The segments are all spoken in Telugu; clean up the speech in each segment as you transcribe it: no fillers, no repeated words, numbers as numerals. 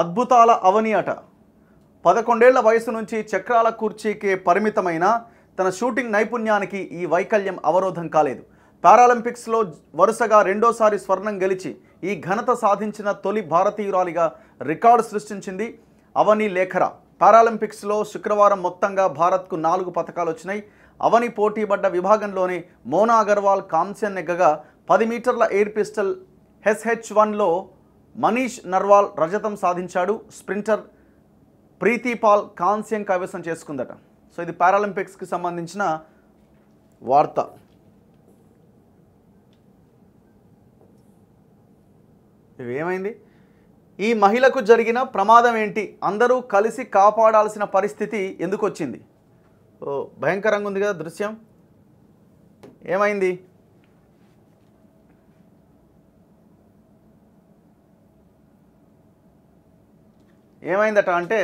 అద్భుతాల అవని అట. 11 ఏళ్ల వయసు నుంచి చక్రాల కుర్చీకే పరిమితమైన తన షూటింగ్ నైపుణ్యానికి ఈ వైకల్యం అవరోధం కాలేదు. పారాలింపిక్స్లో వరుసగా రెండోసారి స్వర్ణం గెలిచి ఈ ఘనత సాధించిన తొలి భారతీయురాలిగా రికార్డు సృష్టించింది అవని లేఖరా. పారాలింపిక్స్లో శుక్రవారం మొత్తంగా భారత్కు 4 పతకాలు వచ్చినాయి. అవని పోటీపడ్డ విభాగంలోనే మోనా అగర్వాల్ కాంస్యం నెగ్గగా 10 మీటర్ల ఎయిర్ పిస్టల్ SH1లో మనీష్ నర్వాల్ రజతం సాధించాడు. స్ప్రింటర్ ప్రీతిపాల్ కాంస్యం కైవసం చేసుకుందట. సో ఇది పారాలింపిక్స్కి సంబంధించిన వార్త. ఇవేమైంది? ఈ మహిళకు జరిగిన ప్రమాదం ఏంటి? అందరూ కలిసి కాపాడాల్సిన పరిస్థితి ఎందుకు వచ్చింది? ఓ భయంకరంగా ఉంది కదా దృశ్యం. ఏమైంది? ఏమైందట అంటే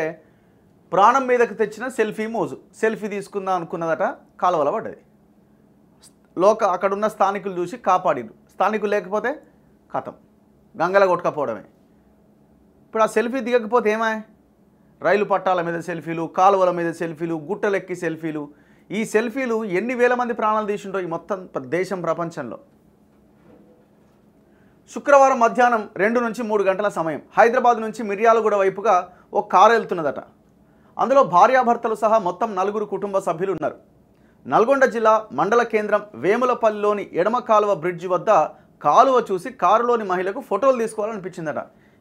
ప్రాణం మీదకి తెచ్చిన సెల్ఫీ మోజు. సెల్ఫీ తీసుకుందాం అనుకున్నదట, కాలువల పడ్డది. అక్కడున్న స్థానికులు చూసి కాపాడిరు. స్థానికులు లేకపోతే కథం, గంగల కొట్టుకపోవడమే. ఇప్పుడు ఆ సెల్ఫీ దిగకపోతే ఏమాయ్? రైలు పట్టాల మీద సెల్ఫీలు, కాలువల మీద సెల్ఫీలు, గుట్టలెక్కి సెల్ఫీలు. ఈ సెల్ఫీలు ఎన్ని వేల మంది ప్రాణాలు తీసిండో ఈ మొత్తం దేశం ప్రపంచంలో. శుక్రవారం మధ్యాహ్నం 2 నుంచి 3 గంటల సమయం హైదరాబాద్ నుంచి మిర్యాలగూడ వైపుగా ఒక కారు వెళ్తున్నదట. అందులో భార్యాభర్తలు సహా మొత్తం 4 కుటుంబ సభ్యులు ఉన్నారు. నల్గొండ జిల్లా మండల కేంద్రం వేములపల్లిలోని ఎడమ కాలువ బ్రిడ్జి వద్ద కాలువ చూసి కారులోని మహిళకు ఫోటోలు తీసుకోవాలనిపించిందట.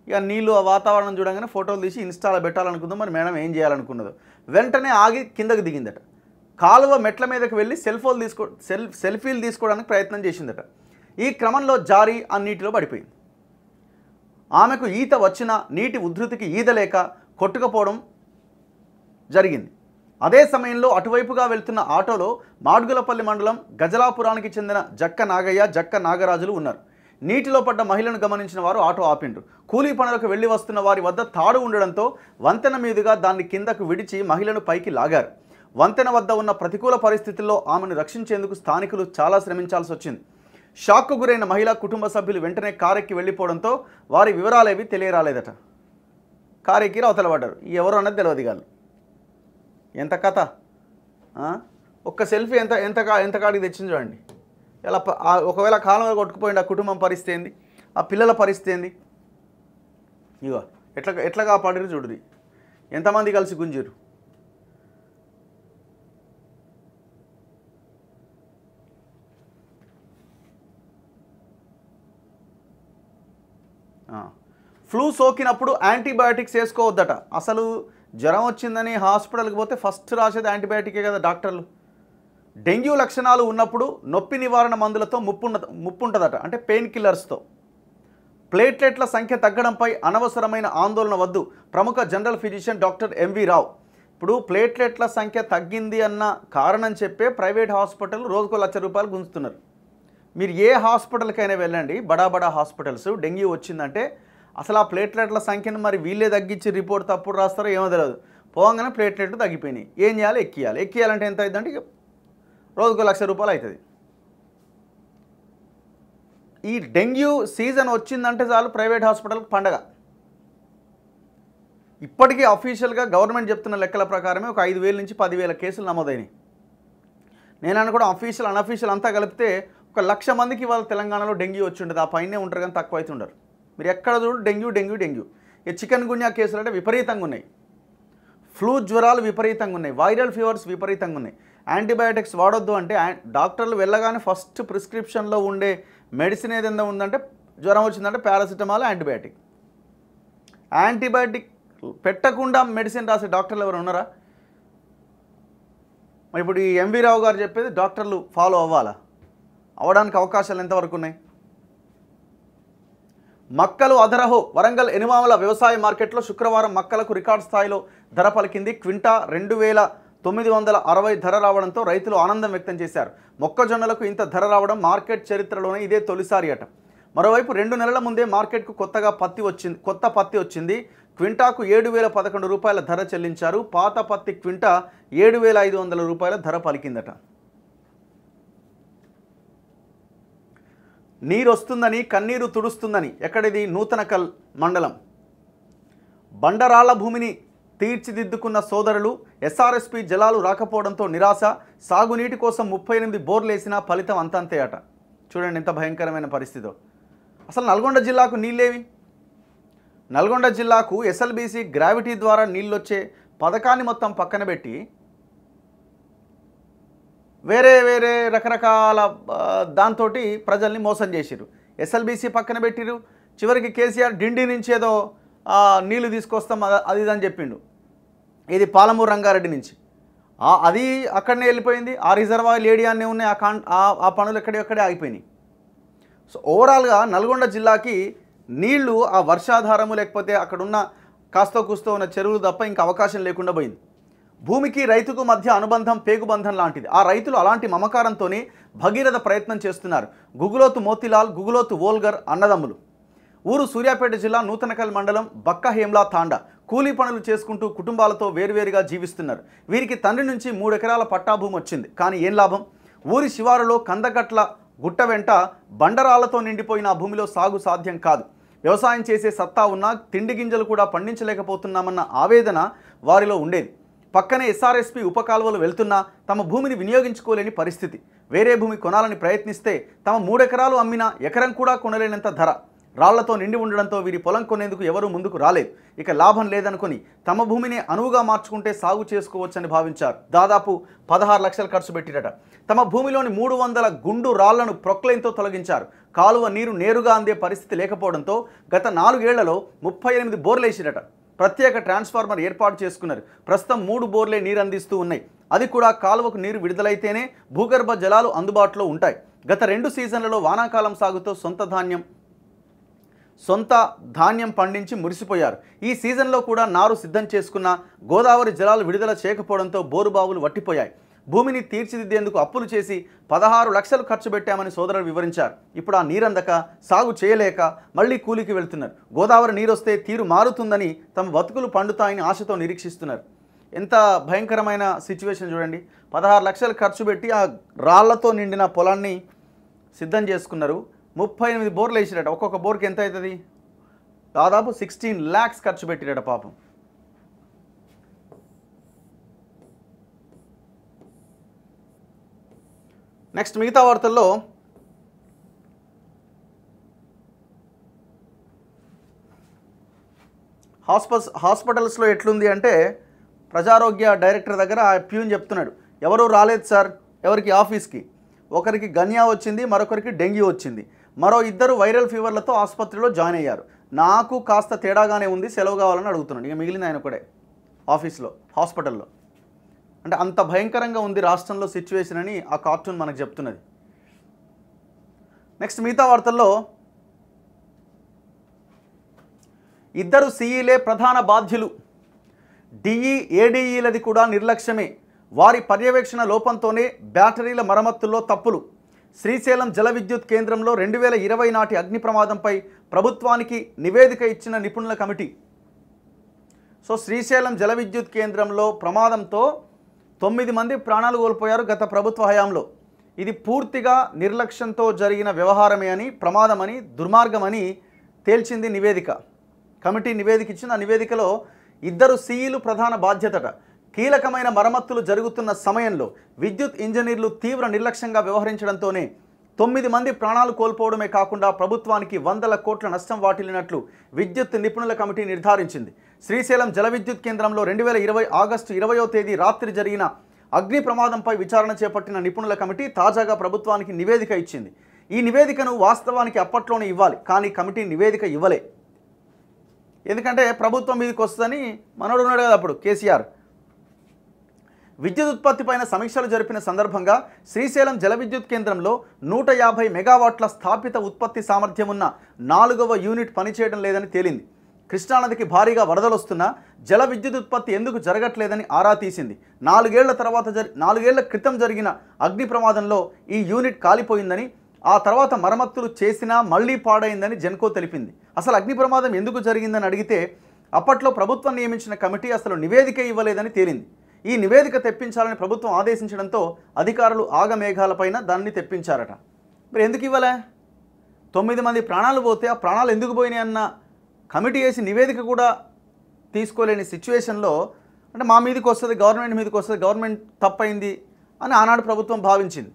ఇక నీళ్ళు ఆ వాతావరణం చూడగానే ఫోటోలు తీసి ఇన్స్టాలో పెట్టాలనుకుందాం. మరి మేడం ఏం చేయాలనుకున్నదో వెంటనే ఆగి కిందకు దిగిందట. కాలువ మెట్ల మీదకి వెళ్ళి సెల్ఫీలు తీసుకోవడానికి ప్రయత్నం చేసిందట. ఈ క్రమంలో జారి ఆ నీటిలో పడిపోయింది. ఆమెకు ఈత వచ్చినా నీటి ఉధృతికి ఈదలేక కొట్టుకుపోవడం జరిగింది. అదే సమయంలో అటువైపుగా వెళ్తున్న ఆటోలో మాడ్గులపల్లి మండలం గజలాపురానికి చెందిన జక్క నాగయ్య, జక్క నాగరాజులు ఉన్నారు. నీటిలో పడ్డ మహిళను గమనించిన వారు ఆటో ఆపిండ్రు. కూలీ పనులకు వెళ్లి వస్తున్న వారి వద్ద తాడు ఉండడంతో వంతెన మీదుగా దాన్ని కిందకు విడిచి మహిళను పైకి లాగారు. వంతెన వద్ద ఉన్న ప్రతికూల పరిస్థితుల్లో ఆమెను రక్షించేందుకు స్థానికులు చాలా శ్రమించాల్సి వచ్చింది. షాక్కు గురైన మహిళా కుటుంబ సభ్యులు వెంటనే కారెక్కి వెళ్ళిపోవడంతో వారి వివరాలేవి తెలియరాలేదట. కారెక్కి అవతల పడ్డారు. ఎవరు అన్నది తెలియదు. గారు ఎంత కథ. ఒక్క సెల్ఫీ ఎంత కాడికి తెచ్చింది చూడండి. ఇలా ఒకవేళ కాలంలో కొట్టుకుపోయింది ఆ కుటుంబం పరిస్థితి ఏంది? ఆ పిల్లల పరిస్థితి ఏంది? ఇగో ఎట్లా కాపాడిరు చూడుది. ఎంతమంది కలిసి గుంజిరు. ఫ్లూ సోకినప్పుడు యాంటీబయాటిక్స్ వేసుకోవద్దట. అసలు జ్వరం వచ్చిందని హాస్పిటల్కి పోతే ఫస్ట్ రాసేది యాంటీబయాటికే కదా డాక్టర్లు. డెంగ్యూ లక్షణాలు ఉన్నప్పుడు నొప్పి నివారణ మందులతో ముప్పు ఉంటుందట, అంటే పెయిన్ కిల్లర్స్తో. ప్లేట్లెట్ల సంఖ్య తగ్గడంపై అనవసరమైన ఆందోళన వద్దు. ప్రముఖ జనరల్ ఫిజిషియన్ డాక్టర్ ఎంవి రావు. ఇప్పుడు ప్లేట్లెట్ల సంఖ్య తగ్గింది అన్న కారణం చెప్పే ప్రైవేట్ హాస్పిటల్ రోజుకో ₹1,00,000 గుంజుతున్నారు. మీరు ఏ హాస్పిటల్కైనా వెళ్ళండి, బడా హాస్పిటల్స్, డెంగ్యూ వచ్చిందంటే అసలు ఆ ప్లేట్లెట్ల సంఖ్యను మరి వీళ్ళే తగ్గించి రిపోర్ట్ తప్పుడు రాస్తారో ఏమో తెలియదు. పోగానే ప్లేట్లెట్లు తగ్గిపోయినాయి. ఏం చేయాలి? ఎక్కియాలంటే ఎంత అవుతుందంటే ఇక రోజుకో ₹1,00,000 అవుతుంది. ఈ డెంగ్యూ సీజన్ వచ్చిందంటే చాలు ప్రైవేట్ హాస్పిటల్కి పండగ. ఇప్పటికీ అఫీషియల్గా గవర్నమెంట్ చెప్తున్న లెక్కల ప్రకారమే ఒక 5,000 నుంచి 10,000 కేసులు నమోదైనాయి. నేను అనుకోవడం అఫీషియల్ అనఫీషియల్ అంతా కలిపితే ఒక 1,00,000 మందికి ఇవాళ తెలంగాణలో డెంగ్యూ వచ్చి ఉంటుంది. ఆ పైనే ఉంటారు కానీ తక్కువ అయితే ఉండరు. మీరు ఎక్కడ చూడు డెంగ్యూ. ఈ చికెన్ గున్యా కేసులు అంటే విపరీతంగా ఉన్నాయి. ఫ్లూ జ్వరాలు విపరీతంగా ఉన్నాయి. వైరల్ ఫీవర్స్ విపరీతంగా ఉన్నాయి. యాంటీబయాటిక్స్ వాడొద్దు అంటే డాక్టర్లు వెళ్ళగానే ఫస్ట్ ప్రిస్క్రిప్షన్లో ఉండే మెడిసిన్ ఏదైనా ఉందంటే జ్వరం వచ్చిందంటే పారాసిటమాల్, యాంటీబయాటిక్. యాంటీబయాటిక్ పెట్టకుండా మెడిసిన్ రాసే డాక్టర్లు ఎవరు ఉన్నారా? ఇప్పుడు ఈ ఎంవి రావు గారు చెప్పేది డాక్టర్లు ఫాలో అవ్వాలా? అవడానికి అవకాశాలు ఎంతవరకు ఉన్నాయి? మక్కలు అదరహో. వరంగల్ ఎనుమామల వ్యవసాయ మార్కెట్లో శుక్రవారం మక్కలకు రికార్డు స్థాయిలో ధర పలికింది. క్వింటా 2,960 ధర రావడంతో రైతులు ఆనందం వ్యక్తం చేశారు. మొక్కజొన్నలకు ఇంత ధర రావడం మార్కెట్ చరిత్రలోనే ఇదే తొలిసారి అట. మరోవైపు 2 నెలల ముందే మార్కెట్కు కొత్త పత్తి వచ్చింది. క్వింటాకు ₹7,011 ధర చెల్లించారు. పాత పత్తి క్వింటా ₹7,500 ధర పలికిందట. నీరు వస్తుందని కన్నీరు తుడుస్తుందని. ఎక్కడిది? నూతనకల్ మండలం. బండరాళ్ల భూమిని తీర్చిదిద్దుకున్న సోదరులు ఎస్ఆర్ఎస్పి జలాలు రాకపోవడంతో నిరాశ, సాగునీటి కోసం 38 బోర్లు వేసినా ఫలితం అంతంతే అట. చూడండి ఎంత భయంకరమైన పరిస్థితో. అసలు నల్గొండ జిల్లాకు నీళ్ళేవి? నల్గొండ జిల్లాకు ఎస్ఎల్బీసీ గ్రావిటీ ద్వారా నీళ్ళొచ్చే పథకాన్ని మొత్తం పక్కన పెట్టి వేరే వేరే రకరకాల దాంతో ప్రజల్ని మోసం చేసిరు. ఎస్ఎల్బీసీ పక్కన పెట్టిరు. చివరికి కేసీఆర్ డిండి నుంచి ఏదో నీళ్లు తీసుకొస్తాం అది అని చెప్పిండు. ఇది పాలమూరు రంగారెడ్డి నుంచి. అది అక్కడనే వెళ్ళిపోయింది. ఆ రిజర్వాయర్ ఏడియానే ఉన్నాయి. ఆ పనులు ఎక్కడెక్కడే ఆగిపోయినాయి. సో ఓవరాల్గా నల్గొండ జిల్లాకి నీళ్లు ఆ వర్షాధారము లేకపోతే అక్కడున్న కాస్తో కూస్తో ఉన్న చెరువులు తప్ప ఇంకా అవకాశం లేకుండా పోయింది. భూమికి రైతుకు మధ్య అనుబంధం పేగుబంధం లాంటిది. ఆ రైతులు అలాంటి మమకారంతోనే భగీరథ ప్రయత్నం చేస్తున్నారు. గుగులోతు మోతిలాల్, గుగులోతు ఓల్గర్ అన్నదమ్ములు. ఊరు సూర్యాపేట జిల్లా నూతనకల్ మండలం బక్కహేమ్లా తాండా. కూలీ పనులు చేసుకుంటూ కుటుంబాలతో వేరువేరుగా జీవిస్తున్నారు. వీరికి తండ్రి నుంచి 3 ఎకరాల పట్టాభూమి వచ్చింది. కానీ ఏం లాభం? ఊరి శివారులో కందగట్ల గుట్ట వెంట బండరాళ్లతో నిండిపోయిన ఆ భూమిలో సాగు సాధ్యం కాదు. వ్యవసాయం చేసే సత్తా ఉన్నా తిండి గింజలు కూడా పండించలేకపోతున్నామన్న ఆవేదన వారిలో ఉండేది. పక్కనే ఎస్ఆర్ఎస్పి ఉపకాలువలు వెళ్తున్నా తమ భూమిని వినియోగించుకోలేని పరిస్థితి. వేరే భూమి కొనాలని ప్రయత్నిస్తే తమ 3 ఎకరాలు అమ్మినా ఎకరం కూడా కొనలేనంత ధర. రాళ్లతో నిండి ఉండడంతో వీరి పొలం కొనేందుకు ఎవరూ ముందుకు రాలేదు. ఇక లాభం లేదనుకుని తమ భూమిని అనువుగా మార్చుకుంటే సాగు చేసుకోవచ్చని భావించారు. దాదాపు 16 లక్షలు ఖర్చు పెట్టిరట. తమ భూమిలోని 300 గుండు రాళ్లను ప్రొక్లైన్తో తొలగించారు. కాలువ నీరు నేరుగా అందే పరిస్థితి లేకపోవడంతో గత 4 ఏళ్లలో 38 బోర్లు వేసిరట. ప్రత్యేక ట్రాన్స్ఫార్మర్ ఏర్పాటు చేసుకున్నారు. ప్రస్తుతం 3 బోర్లే నీరు అందిస్తూ ఉన్నాయి. అది కూడా కాలువకు నీరు విడుదలైతేనే భూగర్భ జలాలు అందుబాటులో ఉంటాయి. గత 2 సీజన్లలో వానాకాలం సాగుతో సొంత ధాన్యం పండించి మురిసిపోయారు. ఈ సీజన్లో కూడా నారు సిద్ధం చేసుకున్న గోదావరి జలాలు విడుదల చేయకపోవడంతో బోరుబావులు వట్టిపోయాయి. భూమిని తీర్చిదిద్దేందుకు అప్పులు చేసి 16 లక్షలు ఖర్చు పెట్టామని సోదరులు వివరించారు. ఇప్పుడు ఆ నీరందక సాగు చేయలేక మళ్లీ కూలికి వెళ్తున్నారు. గోదావరి నీరొస్తే తీరు మారుతుందని తమ బతుకులు పండుతాయని ఆశతో నిరీక్షిస్తున్నారు. ఎంత భయంకరమైన సిచ్యువేషన్ చూడండి. 16 లక్షలు ఖర్చు పెట్టి ఆ రాళ్లతో నిండిన పొలాన్ని సిద్ధం చేసుకున్నారు. 38 బోర్లు వేసిరట. ఒక్కొక్క బోర్కి ఎంత అవుతుంది? దాదాపు 16 lakhs ఖర్చు పెట్టిరట పాపం. నెక్స్ట్ మిగతా వార్తల్లో హాస్పిటల్స్లో ఎట్లుంది అంటే ప్రజారోగ్య డైరెక్టర్ దగ్గర ఆ ప్యూన్ చెప్తున్నాడు, ఎవరూ రాలేదు సార్ ఎవరికి ఆఫీస్కి. ఒకరికి గన్యా వచ్చింది, మరొకరికి డెంగ్యూ వచ్చింది. మరో 2 వైరల్ ఫీవర్లతో ఆసుపత్రిలో జాయిన్ అయ్యారు. నాకు కాస్త తేడాగానే ఉంది, సెలవు కావాలని అడుగుతున్నాడు. ఇక మిగిలింది ఆయన ఒకడే ఆఫీస్లో, హాస్పిటల్లో. అంటే అంత భయంకరంగా ఉంది రాష్ట్రంలో సిచ్యువేషన్ అని ఆ కార్టూన్ మనకు చెప్తున్నది. నెక్స్ట్ మిగతా వార్తల్లో 2 సీఈలే ప్రధాన బాధ్యులు. డిఈ ఏడీఈలది కూడా నిర్లక్ష్యమే. వారి పర్యవేక్షణ లోపంతోనే బ్యాటరీల మరమ్మతుల్లో తప్పులు. శ్రీశైలం జల విద్యుత్ కేంద్రంలో 2020 నాటి అగ్ని ప్రమాదంపై ప్రభుత్వానికి నివేదిక ఇచ్చిన నిపుణుల కమిటీ. సో శ్రీశైలం జల విద్యుత్ కేంద్రంలో ప్రమాదంతో 9 మంది ప్రాణాలు కోల్పోయారు గత ప్రభుత్వ హయాంలో. ఇది పూర్తిగా నిర్లక్ష్యంతో జరిగిన వ్యవహారమే అని, ప్రమాదమని, దుర్మార్గమని తేల్చింది నివేదిక. కమిటీ నివేదిక ఇచ్చింది. ఆ నివేదికలో 2 సీఈలు ప్రధాన బాధ్యతట. కీలకమైన మరమ్మతులు జరుగుతున్న సమయంలో విద్యుత్ ఇంజనీర్లు తీవ్ర నిర్లక్ష్యంగా వ్యవహరించడంతోనే 9 మంది ప్రాణాలు కోల్పోవడమే కాకుండా ప్రభుత్వానికి 100ల కోట్ల నష్టం వాటిల్లినట్లు విద్యుత్ నిపుణుల కమిటీ నిర్ధారించింది. శ్రీశైలం జల విద్యుత్ కేంద్రంలో 2020 ఆగస్టు 20వ తేదీ రాత్రి జరిగిన అగ్ని ప్రమాదంపై విచారణ చేపట్టిన నిపుణుల కమిటీ తాజాగా ప్రభుత్వానికి నివేదిక ఇచ్చింది. ఈ నివేదికను వాస్తవానికి అప్పట్లోనే ఇవ్వాలి, కానీ కమిటీ నివేదిక ఇవ్వలే. ఎందుకంటే ప్రభుత్వం మీదకి వస్తుందని మనోడు ఉన్నాడు కదా అప్పుడు కేసీఆర్. విద్యుత్ ఉత్పత్తిపైన సమీక్షలు జరిపిన సందర్భంగా శ్రీశైలం జల విద్యుత్ కేంద్రంలో 150 మెగావాట్ల స్థాపిత ఉత్పత్తి సామర్థ్యం ఉన్న 4వ యూనిట్ పనిచేయడం లేదని తేలింది. కృష్ణానదికి భారీగా వరదలు వస్తున్నా జల విద్యుత్ ఉత్పత్తి ఎందుకు జరగట్లేదని ఆరా తీసింది. 4 ఏళ్ల క్రితం జరిగిన అగ్ని ప్రమాదంలో ఈ యూనిట్ కాలిపోయిందని, ఆ తర్వాత మరమ్మతులు చేసినా మళ్లీ పాడైందని జెన్కో తెలిపింది. అసలు అగ్ని ప్రమాదం ఎందుకు జరిగిందని అడిగితే అప్పట్లో ప్రభుత్వం నియమించిన కమిటీ అసలు నివేదిక ఇవ్వలేదని తేలింది. ఈ నివేదిక తెప్పించాలని ప్రభుత్వం ఆదేశించడంతో అధికారులు ఆగమేఘాలపైన దాన్ని తెప్పించారట. మరి ఎందుకు ఇవ్వలే? 9 మంది ప్రాణాలు పోతే ఆ ప్రాణాలు ఎందుకు పోయినాయి అన్న కమిటీ వేసి నివేదిక కూడా తీసుకోలేని సిచ్యువేషన్లో అంటే మా మీదకి వస్తుంది, గవర్నమెంట్ మీదకి వస్తుంది, గవర్నమెంట్ తప్పైంది అని ఆనాడు ప్రభుత్వం భావించింది.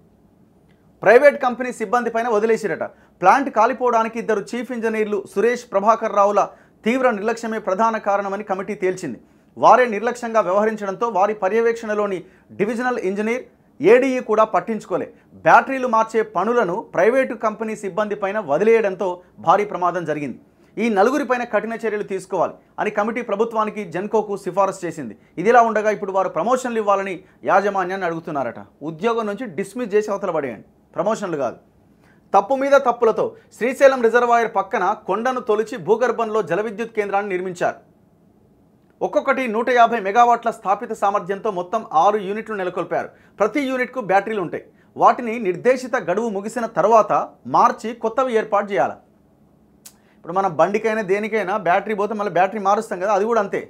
ప్రైవేట్ కంపెనీ సిబ్బంది పైన వదిలేసిరట. ప్లాంట్ కాలిపోవడానికి 2 చీఫ్ ఇంజనీర్లు సురేష్ ప్రభాకర్ రావుల తీవ్ర నిర్లక్ష్యమే ప్రధాన కారణమని కమిటీ తేల్చింది. వారే నిర్లక్ష్యంగా వ్యవహరించడంతో వారి పర్యవేక్షణలోని డివిజనల్ ఇంజనీర్ ఏడీఈ కూడా పట్టించుకోలే. బ్యాటరీలు మార్చే పనులను ప్రైవేటు కంపెనీ సిబ్బంది పైన వదిలేయడంతో భారీ ప్రమాదం జరిగింది. ఈ నలుగురిపైన కఠిన చర్యలు తీసుకోవాలి అని కమిటీ ప్రభుత్వానికి జెన్కోకు సిఫారసు చేసింది. ఇదిలా ఉండగా ఇప్పుడు వారు ప్రమోషన్లు ఇవ్వాలని యాజమాన్యాన్ని అడుగుతున్నారట. ఉద్యోగం నుంచి డిస్మిస్ చేసి అవతల పడేయండి, ప్రమోషన్లు కాదు. తప్పు మీద తప్పులతో శ్రీశైలం రిజర్వాయర్ పక్కన కొండను తొలిచి భూగర్భంలో జల విద్యుత్ కేంద్రాన్ని నిర్మించారు. ఒక్కొక్కటి 150 మెగావాట్ల స్థాపిత సామర్థ్యంతో మొత్తం 6 యూనిట్లు నెలకొల్పారు. ప్రతి యూనిట్కు బ్యాటరీలు ఉంటాయి. వాటిని నిర్దేశిత గడువు ముగిసిన తర్వాత మార్చి కొత్తవి ఏర్పాటు చేయాలి. ఇప్పుడు మనం బండికైనా దేనికైనా బ్యాటరీ పోతే మళ్ళీ బ్యాటరీ మారుస్తాం కదా, అది కూడా అంతే.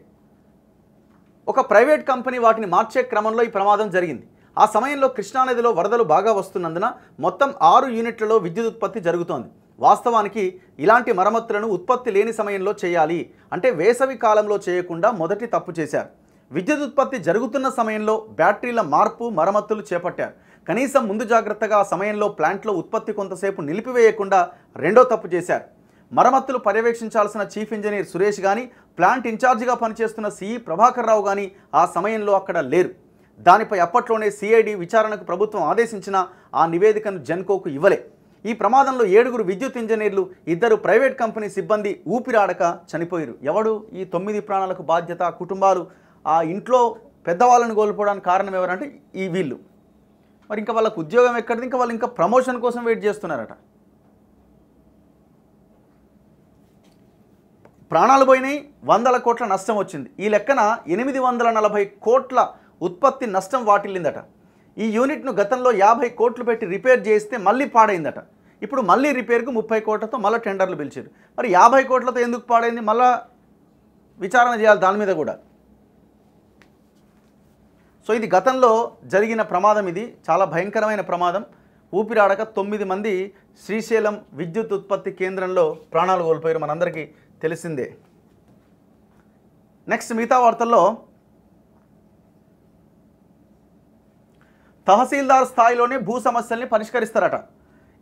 ఒక ప్రైవేట్ కంపెనీ వాటిని మార్చే క్రమంలో ఈ ప్రమాదం జరిగింది. ఆ సమయంలో కృష్ణానదిలో వరదలు బాగా వస్తున్నందున మొత్తం 6 యూనిట్లలో విద్యుత్ ఉత్పత్తి జరుగుతోంది. వాస్తవానికి ఇలాంటి మరమ్మతులను ఉత్పత్తి లేని సమయంలో చేయాలి, అంటే వేసవి కాలంలో చేయకుండా మొదటి తప్పు చేశారు. విద్యుత్ ఉత్పత్తి జరుగుతున్న సమయంలో బ్యాటరీల మార్పు మరమ్మతులు చేపట్టారు. కనీసం ముందు జాగ్రత్తగా ఆ సమయంలో ప్లాంట్లో ఉత్పత్తి కొంతసేపు నిలిపివేయకుండా రెండో తప్పు చేశారు. మరమ్మతులు పర్యవేక్షించాల్సిన చీఫ్ ఇంజనీర్ సురేష్ కానీ, ప్లాంట్ ఇన్ఛార్జిగా పనిచేస్తున్న సిఈ ప్రభాకర్ రావు కానీ ఆ సమయంలో అక్కడ లేరు. దానిపై అప్పట్లోనే సిఐడి విచారణకు ప్రభుత్వం ఆదేశించిన ఆ నివేదికను జెన్కోకు ఇవ్వలే. ఈ ప్రమాదంలో 7 విద్యుత్ ఇంజనీర్లు, 2 ప్రైవేట్ కంపెనీ సిబ్బంది ఊపిరాడక చనిపోయారు. ఎవడు ఈ 9 ప్రాణాలకు బాధ్యత? కుటుంబాలు, ఆ ఇంట్లో పెద్దవాళ్ళని కోల్పోవడానికి కారణం ఎవరంటే ఈ వీళ్ళు. మరి ఇంకా వాళ్ళకు ఉద్యోగం ఎక్కడిది? ఇంకా వాళ్ళు ఇంకా ప్రమోషన్ కోసం వెయిట్ చేస్తున్నారట. ప్రాణాలు పోయినాయి, 100 కోట్ల నష్టం వచ్చింది. ఈ లెక్కన 840 కోట్ల ఉత్పత్తి నష్టం వాటిల్లిందట. ఈ యూనిట్ను గతంలో 50 కోట్లు పెట్టి రిపేర్ చేస్తే మళ్ళీ పాడైందట. ఇప్పుడు మళ్ళీ రిపేర్కు 30 కోట్లతో మళ్ళీ టెండర్లు పిలిచారు. మరి 50 కోట్లతో ఎందుకు పాడైంది? మళ్ళీ విచారణ చేయాలి దాని మీద కూడా. సో ఇది గతంలో జరిగిన ప్రమాదం, ఇది చాలా భయంకరమైన ప్రమాదం. ఊపిరాడక 9 మంది శ్రీశైలం విద్యుత్ ఉత్పత్తి కేంద్రంలో ప్రాణాలు కోల్పోయారు, మనందరికీ తెలిసిందే. నెక్స్ట్ మిగతా వార్తల్లో తహసీల్దార్ స్థాయిలోనే భూ సమస్యల్ని పరిష్కరిస్తారట.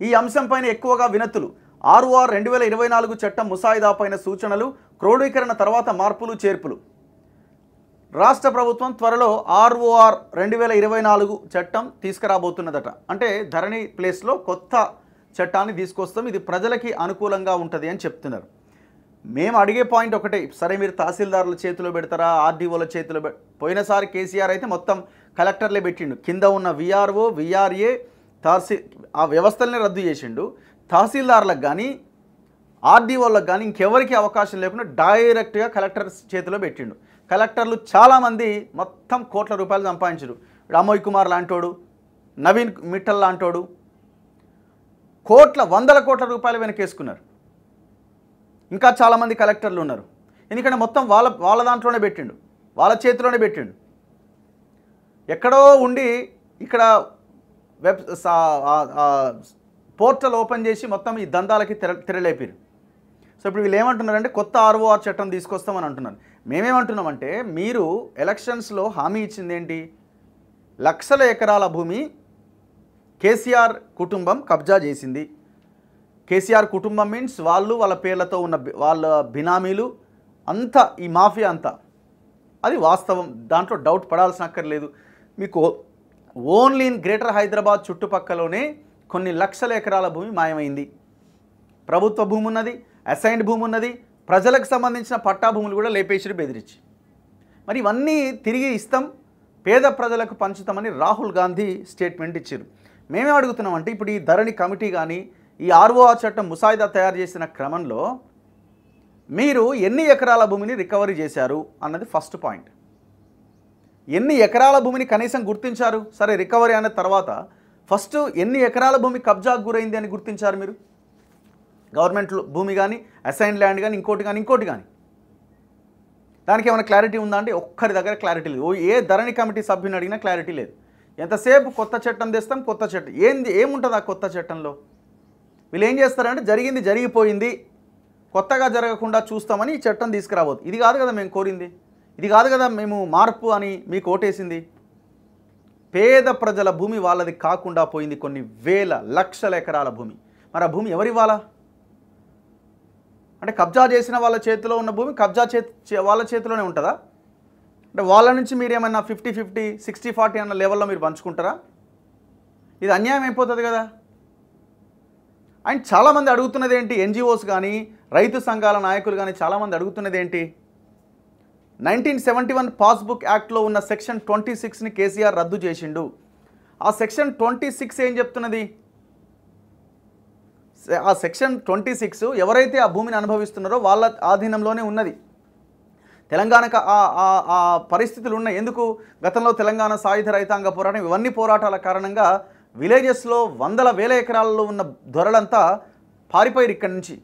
ఈ అంశంపైన ఎక్కువగా వినతులు. ఆర్ఓఆర్ 2024 చట్టం ముసాయిదాపైన సూచనలు, క్రోడీకరణ తర్వాత మార్పులు చేర్పులు. రాష్ట్ర ప్రభుత్వం త్వరలో ఆర్ఓఆర్ 2024 చట్టం తీసుకురాబోతున్నదట. అంటే ధరణి ప్లేస్లో కొత్త చట్టాన్ని తీసుకొస్తాం, ఇది ప్రజలకి అనుకూలంగా ఉంటుంది అని చెప్తున్నారు. మేము అడిగే పాయింట్ ఒకటే, సరే మీరు తహసీల్దారుల చేతిలో పెడతారా, ఆర్డీఓల చేతిలో పోయినసారి కేసీఆర్ అయితే మొత్తం కలెక్టర్లే పెట్టిండు. కింద ఉన్న విఆర్ఓ, విఆర్ఏ, ఆ వ్యవస్థల్ని రద్దు చేసిండు. తహసీల్దార్లకు కానీ ఆర్డీఓలకు కానీ ఇంకెవరికి అవకాశం లేకుండా డైరెక్ట్గా కలెక్టర్ చేతిలో పెట్టిండు. కలెక్టర్లు చాలామంది మొత్తం కోట్ల రూపాయలు సంపాదించారు. అమోయ్ కుమార్ లాంటోడు, నవీన్ మిట్టల్ లాంటోడు వందల కోట్ల రూపాయలు వెనకేసుకున్నారు. ఇంకా చాలామంది కలెక్టర్లు ఉన్నారు. ఎందుకంటే మొత్తం వాళ్ళ దాంట్లోనే పెట్టిండు, వాళ్ళ చేతిలోనే పెట్టిండు. ఎక్కడో ఉండి ఇక్కడ పోర్టల్ ఓపెన్ చేసి మొత్తం ఈ దందాలకి తెరలేపారు. సో ఇప్పుడు వీళ్ళు ఏమంటున్నారంటే కొత్త ఆర్ఓఆర్ చట్టం తీసుకొస్తామని అంటున్నారు. మేమేమంటున్నామంటే మీరు ఎలక్షన్స్లో హామీ ఇచ్చింది ఏంటి? లక్షల ఎకరాల భూమి కేసీఆర్ కుటుంబం కబ్జా చేసింది. కేసీఆర్ కుటుంబం మీన్స్ వాళ్ళు, వాళ్ళ పేర్లతో ఉన్న వాళ్ళ బినామీలు అంతా, ఈ మాఫియా అంతా. అది వాస్తవం, దాంట్లో డౌట్ పడాల్సిన అక్కర్లేదు. మీకు ఓన్లీ ఇన్ గ్రేటర్ హైదరాబాద్ చుట్టుపక్కలనే కొన్ని లక్షల ఎకరాల భూమి మాయమైంది. ప్రభుత్వ భూమి ఉన్నది, అసైన్డ్ భూమి ఉన్నది, ప్రజలకు సంబంధించిన పట్టా భూములు కూడా లేపేసిరు బెదిరించి. మరి ఇవన్నీ తిరిగి ఇస్తాం, పేద ప్రజలకు పంచుతామని రాహుల్ గాంధీ స్టేట్మెంట్ ఇచ్చారు. మేమే అడుగుతున్నామంటే ఇప్పుడు ఈ ధరణి కమిటీ కానీ ఈ ఆర్ఓఆర్ చట్టం ముసాయిదా తయారు చేసిన క్రమంలో మీరు ఎన్ని ఎకరాల భూమిని రికవరీ చేశారు అన్నది ఫస్ట్ పాయింట్. ఎన్ని ఎకరాల భూమిని కనీసం గుర్తించారు? సరే రికవరీ అన్న తర్వాత ఫస్ట్ ఎన్ని ఎకరాల భూమి కబ్జాకు గురైంది అని గుర్తించారు మీరు? గవర్నమెంట్ భూమి కానీ, అసైన్ ల్యాండ్ కానీ, ఇంకోటి కానీ దానికి ఏమైనా క్లారిటీ ఉందా అంటే ఒక్కరి దగ్గర క్లారిటీ లేదు. ఏ ధరణి కమిటీ సభ్యుని అడిగినా క్లారిటీ లేదు. ఎంతసేపు కొత్త చట్టం తెస్తాం, కొత్త చట్టం ఏముంటుంది ఆ కొత్త చట్టంలో? వీళ్ళు ఏం చేస్తారంటే జరిగింది జరిగిపోయింది, కొత్తగా జరగకుండా చూస్తామని ఈ చట్టం తీసుకురాబోదు. ఇది కాదు కదా మేము కోరింది, ఇది కాదు కదా మేము మార్పు అని మీకు ఓటేసింది. పేద ప్రజల భూమి వాళ్ళది కాకుండా పోయింది, కొన్ని వేల లక్షల ఎకరాల భూమి. మరి ఆ భూమి ఎవరివ్వాలా? అంటే కబ్జా చేసిన వాళ్ళ చేతిలో ఉన్న భూమి వాళ్ళ చేతిలోనే ఉంటుందా? అంటే వాళ్ళ నుంచి మీరు ఏమన్నా 50-50 60-40 అన్న లెవెల్లో మీరు పంచుకుంటారా? ఇది అన్యాయం అయిపోతుంది కదా. అండ్ చాలామంది అడుగుతున్నది ఏంటి, ఎన్జిఓస్ కానీ రైతు సంఘాల నాయకులు కానీ చాలామంది అడుగుతున్నది ఏంటి, 1971 పాస్బుక్ యాక్ట్లో ఉన్న సెక్షన్ 26ని కేసీఆర్ రద్దు చేసిండు. ఆ సెక్షన్ 26 ఏం చెప్తున్నది? ఆ సెక్షన్ 26 ఎవరైతే ఆ భూమిని అనుభవిస్తున్నారో వాళ్ళ ఆధీనంలోనే ఉన్నది. తెలంగాణకు ఆ పరిస్థితులు ఉన్నాయి. ఎందుకు? గతంలో తెలంగాణ సాయుధ రైతాంగ పోరాటం, ఇవన్నీ పోరాటాల కారణంగా విలేజెస్లో వందల వేల ఎకరాలలో ఉన్న దొరలంతా పారిపోయారు ఇక్కడి నుంచి.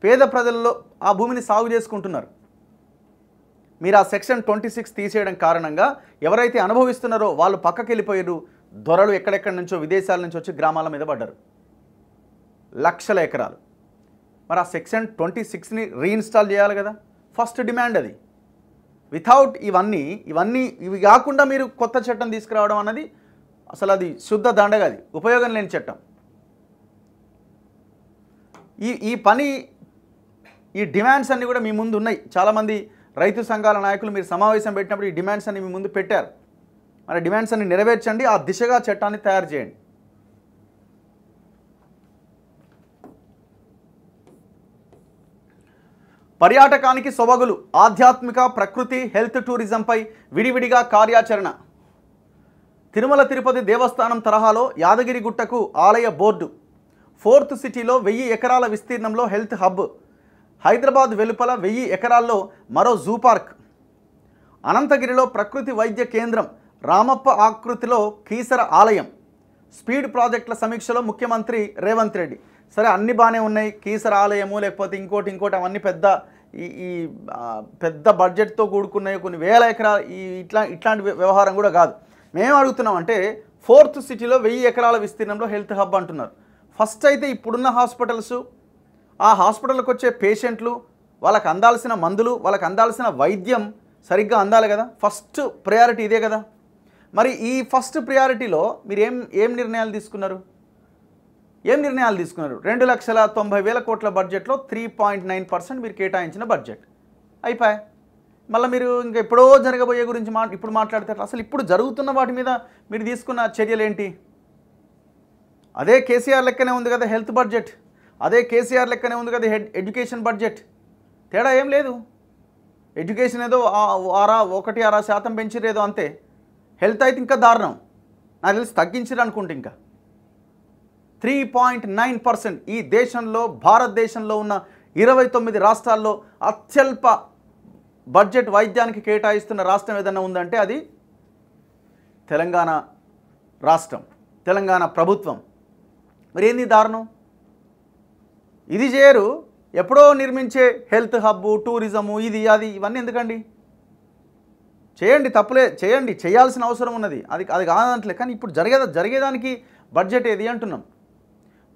పేద ప్రజల్లో ఆ భూమిని సాగు చేసుకుంటున్నారు. మీరు ఆ సెక్షన్ 26 తీసేయడం కారణంగా ఎవరైతే అనుభవిస్తున్నారో వాళ్ళు పక్కకి వెళ్ళిపోయారు. దొరలు ఎక్కడెక్కడి నుంచో విదేశాల నుంచి వచ్చి గ్రామాల మీద పడ్డారు, లక్షల ఎకరాలు. మరి ఆ సెక్షన్ 26ని రీఇన్స్టాల్ చేయాలి కదా, ఫస్ట్ డిమాండ్ అది. వితౌట్ ఇవి కాకుండా మీరు కొత్త చట్టం తీసుకురావడం అన్నది అసలు అది శుద్ధ దండగా, అది ఉపయోగం లేని చట్టం. ఈ డిమాండ్స్ అన్నీ కూడా మీ ముందు ఉన్నాయి. చాలామంది రైతు సంఘాల నాయకులు మీరు సమావేశం పెట్టినప్పుడు ఈ డిమాండ్స్ అన్ని మీ ముందు పెట్టారు. మరి డిమాండ్స్ అన్ని నెరవేర్చండి, ఆ దిశగా చట్టాన్ని తయారు చేయండి. పర్యాటకానికి సొబగులు, ఆధ్యాత్మిక, ప్రకృతి, హెల్త్, టూరిజంపై విడివిడిగా కార్యాచరణ. తిరుమల తిరుపతి దేవస్థానం తరహాలో యాదగిరిగుట్టకు ఆలయ బోర్డు. 4th సిటీలో 1000 ఎకరాల విస్తీర్ణంలో హెల్త్ హబ్. హైదరాబాద్ వెలుపల 1000 ఎకరాల్లో మరో జూ పార్క్. అనంతగిరిలో ప్రకృతి వైద్య కేంద్రం. రామప్ప ఆకృతిలో కీసర ఆలయం. స్పీడ్ ప్రాజెక్టుల సమీక్షలో ముఖ్యమంత్రి రేవంత్ రెడ్డి. సరే, అన్ని బాగానే ఉన్నాయి. కీసర ఆలయము లేకపోతే ఇంకోటి అవన్నీ పెద్ద బడ్జెట్తో కూడుకున్నాయి, కొన్ని వేల ఎకరాలు. ఇట్లాంటి వ్యవహారం కూడా కాదు. మేము అడుగుతున్నాం అంటే 4th సిటీలో 1000 ఎకరాల విస్తీర్ణంలో హెల్త్ హబ్ అంటున్నారు. ఫస్ట్ అయితే ఇప్పుడున్న హాస్పిటల్స్, ఆ హాస్పిటల్కి వచ్చే పేషెంట్లు, వాళ్ళకి అందాల్సిన మందులు, వాళ్ళకి అందాల్సిన వైద్యం సరిగ్గా అందాలి కదా. ఫస్ట్ ప్రయారిటీ ఇదే కదా. మరి ఈ ఫస్ట్ ప్రయారిటీలో మీరు ఏం నిర్ణయాలు తీసుకున్నారు? 2,90,000 కోట్ల బడ్జెట్లో 3.9% మీరు కేటాయించిన బడ్జెట్ అయిపోయి. మళ్ళీ మీరు ఇంకా ఎప్పుడో జరగబోయే గురించి ఇప్పుడు మాట్లాడతారు. అసలు ఇప్పుడు జరుగుతున్న వాటి మీద మీరు తీసుకున్న చర్యలు ఏంటి? అదే కేసీఆర్ లెక్కనే ఉంది కదా హెల్త్ బడ్జెట్, అదే కేసీఆర్ లెక్కనే ఉంది కదా ఎడ్యుకేషన్ బడ్జెట్. తేడా ఏం లేదు. ఎడ్యుకేషన్ ఏదో 1-6% పెంచిరేదో అంతే. హెల్త్ అయితే ఇంకా దారుణం, నాకు తెలిసి తగ్గించారు అనుకుంటే. ఇంకా 3.9% ఈ దేశంలో, భారతదేశంలో ఉన్న 29 రాష్ట్రాల్లో అత్యల్ప బడ్జెట్ వైద్యానికి కేటాయిస్తున్న రాష్ట్రం ఏదైనా ఉందంటే అది తెలంగాణ రాష్ట్రం, తెలంగాణ ప్రభుత్వం. మరి ఏంది దారుణం? ఇది చేయరు. ఎప్పుడో నిర్మించే హెల్త్ హబ్బు, టూరిజము, ఇది అది ఇవన్నీ ఎందుకండి? చేయండి, తప్పులే చేయండి, చేయాల్సిన అవసరం ఉన్నది. అది కాదంటలే. కానీ ఇప్పుడు జరిగేదానికి బడ్జెట్ ఏది అంటున్నాం.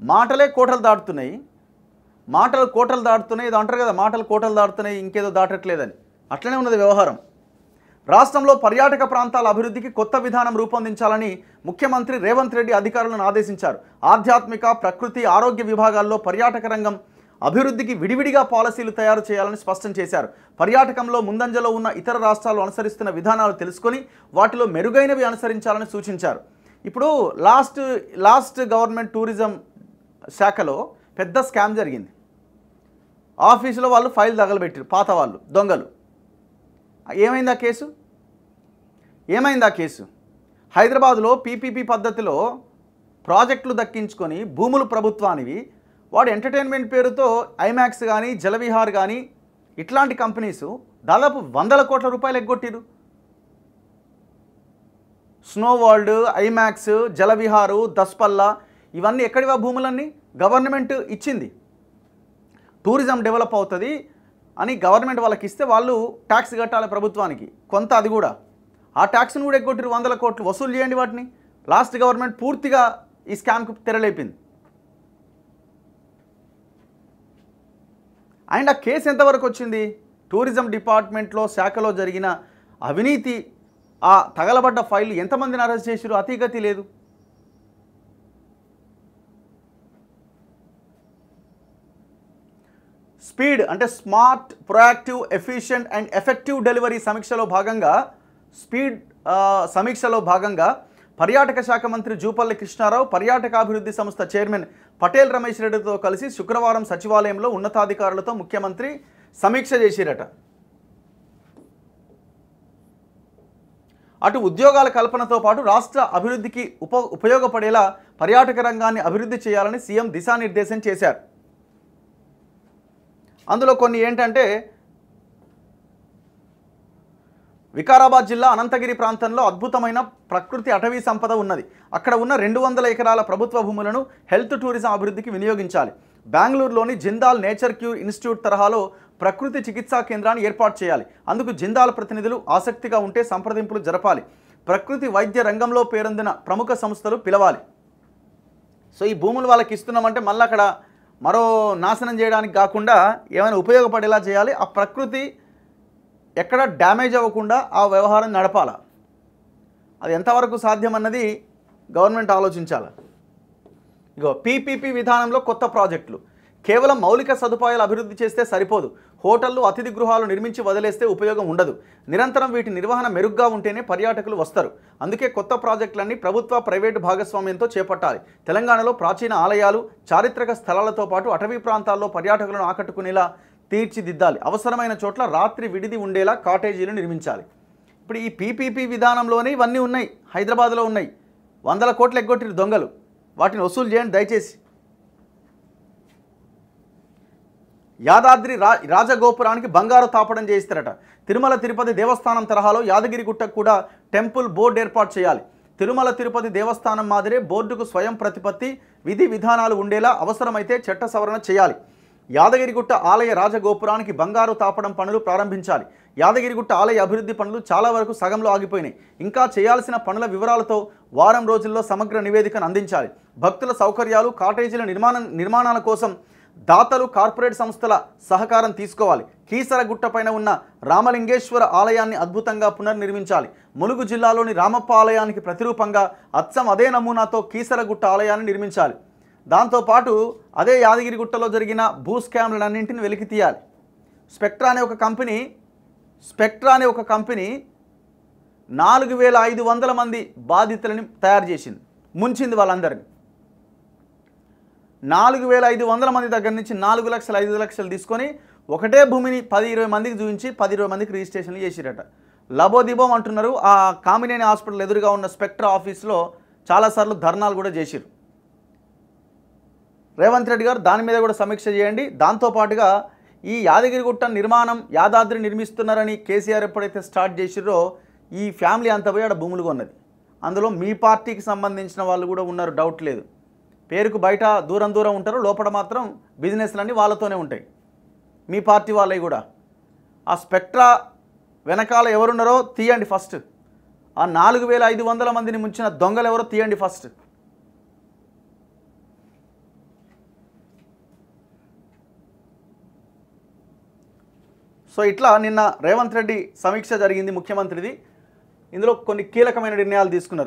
మాటలే కోటలు దాటుతున్నాయి, మాటలు కోటలు దాటుతున్నాయి. ఇది అంటారు కదా, మాటలు కోటలు దాటుతున్నాయి, ఇంకేదో దాటట్లేదని. అట్లనే ఉన్నది వ్యవహారం. రాష్ట్రంలో పర్యాటక ప్రాంతాల అభివృద్ధికి కొత్త విధానం రూపొందించాలని ముఖ్యమంత్రి రేవంత్ రెడ్డి అధికారులను ఆదేశించారు. ఆధ్యాత్మిక, ప్రకృతి, ఆరోగ్య విభాగాల్లో పర్యాటక రంగం అభివృద్ధికి విడివిడిగా పాలసీలు తయారు చేయాలని స్పష్టం చేశారు. పర్యాటకంలో ముందంజలో ఉన్న ఇతర రాష్ట్రాలు అనుసరిస్తున్న విధానాలు తెలుసుకొని వాటిలో మెరుగైనవి అనుసరించాలని సూచించారు. ఇప్పుడు లాస్ట్ గవర్నమెంట్ టూరిజం శాఖలో పెద్ద స్కామ్ జరిగింది. ఆఫీసులో వాళ్ళు ఫైల్ తగలబెట్టారు, పాత వాళ్ళు దొంగలు. ఏమైంది ఆ కేసు? హైదరాబాద్లో పీపీపీ పద్ధతిలో ప్రాజెక్టులు దక్కించుకొని భూములు ప్రభుత్వానివి, వాడు ఎంటర్టైన్మెంట్ పేరుతో ఐమాక్స్ కానీ, జలవిహార్ కానీ ఇట్లాంటి కంపెనీసు దాదాపు 100 కోట్ల రూపాయలు ఎగ్గొట్టిరు. స్నో వరల్డ్, ఐమాక్స్, జలవిహారు, దస్పల్లా ఇవన్నీ ఎక్కడివా భూములన్నీ? గవర్నమెంట్ ఇచ్చింది. టూరిజం డెవలప్ అవుతుంది అని గవర్నమెంట్ వాళ్ళకి ఇస్తే వాళ్ళు ట్యాక్స్ కట్టాలి ప్రభుత్వానికి కొంత, అది కూడా. ఆ ట్యాక్స్ను కూడా ఎగ్గొట్టిరు. 100 కోట్లు వసూలు చేయండి వాటిని. లాస్ట్ గవర్నమెంట్ పూర్తిగా ఈ స్కామ్కు తెరలేపింది. అండ్ ఆ కేసు ఎంతవరకు వచ్చింది? టూరిజం డిపార్ట్మెంట్లో శాఖలో జరిగిన అవినీతి, ఆ తగలబడ్డ ఫైల్ ఎంతమందిని అరెస్ట్ చేసిరు? అతిగతి లేదు. స్పీడ్ అంటే smart, proactive, efficient and effective delivery సమీక్షలో భాగంగా పర్యాటక శాఖ మంత్రి జూపల్లి కృష్ణారావు పర్యాటకాభివృద్ధి సంస్థ చైర్మన్ పటేల్ రమేష్ రెడ్డితో కలిసి శుక్రవారం సచివాలయంలో ఉన్నతాధికారులతో ముఖ్యమంత్రి సమీక్ష చేసిరట. అటు ఉద్యోగాల కల్పనతో పాటు రాష్ట్ర అభివృద్ధికి ఉపయోగపడేలా పర్యాటక రంగాన్ని అభివృద్ధి చేయాలని సీఎం దిశానిర్దేశం చేశారు. అందులో కొన్ని ఏంటంటే, వికారాబాద్ జిల్లా అనంతగిరి ప్రాంతంలో అద్భుతమైన ప్రకృతి అటవీ సంపద ఉన్నది. అక్కడ ఉన్న 200 ఎకరాల ప్రభుత్వ భూములను హెల్త్ టూరిజం అభివృద్ధికి వినియోగించాలి. బెంగళూరులోని జిందాల్ నేచర్ క్యూర్ ఇన్స్టిట్యూట్ తరహాలో ప్రకృతి చికిత్సా కేంద్రాన్ని ఏర్పాటు చేయాలి. అందుకు జిందాల్ ప్రతినిధులు ఆసక్తిగా ఉంటే సంప్రదింపులు జరపాలి. ప్రకృతి వైద్య రంగంలో పేరొందిన ప్రముఖ సంస్థలు పిలవాలి. సో ఈ భూములు వాళ్ళకి ఇస్తున్నామంటే మళ్ళీ అక్కడ మరో నాశనం చేయడానికి కాకుండా ఏమైనా ఉపయోగపడేలా చేయాలి. ఆ ప్రకృతి ఎక్కడ డ్యామేజ్ అవ్వకుండా ఆ వ్యవహారం నడపాల. అది ఎంతవరకు సాధ్యమన్నది గవర్నమెంట్ ఆలోచించాలి. ఇగో పీపీపీ విధానంలో కొత్త ప్రాజెక్టులు. కేవలం మౌలిక సదుపాయాలు అభివృద్ధి చేస్తే సరిపోదు. హోటళ్లు, అతిథి గృహాలు నిర్మించి వదిలేస్తే ఉపయోగం ఉండదు. నిరంతరం వీటి నిర్వహణ మెరుగ్గా ఉంటేనే పర్యాటకులు వస్తారు. అందుకే కొత్త ప్రాజెక్టులన్నీ ప్రభుత్వ, ప్రైవేటు భాగస్వామ్యంతో చేపట్టాలి. తెలంగాణలో ప్రాచీన ఆలయాలు, చారిత్రక స్థలాలతో పాటు అటవీ ప్రాంతాల్లో పర్యాటకులను ఆకట్టుకునేలా తీర్చిదిద్దాలి. అవసరమైన చోట్ల రాత్రి విడిది ఉండేలా కాటేజీలు నిర్మించాలి. ఇప్పుడు ఈ పీపీపీ విధానంలోనే ఇవన్నీ ఉన్నాయి. హైదరాబాద్లో ఉన్నాయి. 100 కోట్లు ఎగ్గొట్టిరు దొంగలు. వాటిని వసూలు చేయండి దయచేసి. యాదాద్రి రాజగోపురానికి బంగారు తాపడం చేయిస్తారట. తిరుమల తిరుపతి దేవస్థానం తరహాలో యాదగిరిగుట్టకు కూడా టెంపుల్ బోర్డు ఏర్పాటు చేయాలి. తిరుమల తిరుపతి దేవస్థానం మాదిరే బోర్డుకు స్వయం ప్రతిపత్తి, విధి విధానాలు ఉండేలా అవసరమైతే చట్ట సవరణ చేయాలి. యాదగిరిగుట్ట ఆలయ రాజగోపురానికి బంగారు తాపడం పనులు ప్రారంభించాలి. యాదగిరిగుట్ట ఆలయ అభివృద్ధి పనులు చాలా వరకు సగంలో ఆగిపోయినాయి. ఇంకా చేయాల్సిన పనుల వివరాలతో వారం రోజుల్లో సమగ్ర నివేదికను అందించాలి. భక్తుల సౌకర్యాలు, కాటేజీల నిర్మాణాల కోసం దాతలు, కార్పొరేట్ సంస్థల సహకారం తీసుకోవాలి. కీసరగుట్టపైన ఉన్న రామలింగేశ్వర ఆలయాన్ని అద్భుతంగా పునర్నిర్మించాలి. ములుగు జిల్లాలోని రామప్ప ఆలయానికి ప్రతిరూపంగా అచ్చం అదే నమూనాతో కీసరగుట్ట ఆలయాన్ని నిర్మించాలి. దాంతోపాటు అదే యాదగిరిగుట్టలో జరిగిన భూ స్కామ్లన్నింటిని వెలికి తీయాలి. స్పెక్ట్రా అనే ఒక కంపెనీ 4500 మంది బాధితులని తయారు చేసింది, ముంచింది వాళ్ళందరినీ. 4500 మంది దగ్గర నుంచి 4 లక్షలు 5 లక్షలు తీసుకొని ఒకటే భూమిని 10-20 మందికి చూపించి 10-20 మందికి రిజిస్ట్రేషన్లు చేసిరట. లబోదిబోం అంటున్నారు. ఆ కామినేని హాస్పిటల్ ఎదురుగా ఉన్న స్పెక్ట్రా ఆఫీస్లో చాలాసార్లు ధర్నాలు కూడా చేసిరు. రేవంత్ రెడ్డి గారు దాని మీద కూడా సమీక్ష చేయండి. దాంతోపాటుగా ఈ యాదగిరిగుట్ట నిర్మాణం, యాదాద్రి నిర్మిస్తున్నారని కేసీఆర్ ఎప్పుడైతే స్టార్ట్ చేసిరో ఈ ఫ్యామిలీ అంతా పోయి ఆడ భూములు కొన్నది. అందులో మీ పార్టీకి సంబంధించిన వాళ్ళు కూడా ఉన్నారు, డౌట్ లేదు. పేరుకు బయట దూరం ఉంటారు, లోపల మాత్రం బిజినెస్లన్నీ వాళ్ళతోనే ఉంటాయి. మీ పార్టీ వాళ్ళవి కూడా. ఆ స్పెక్ట్రా వెనకాల ఎవరున్నారో తీయండి ఫస్ట్. ఆ 4500 మందిని ముంచిన దొంగలు ఎవరో తీయండి ఫస్ట్. సో ఇట్లా నిన్న రేవంత్ రెడ్డి సమీక్ష జరిగింది ముఖ్యమంత్రిది. ఇందులో కొన్ని కీలకమైన నిర్ణయాలు తీసుకున్నారు.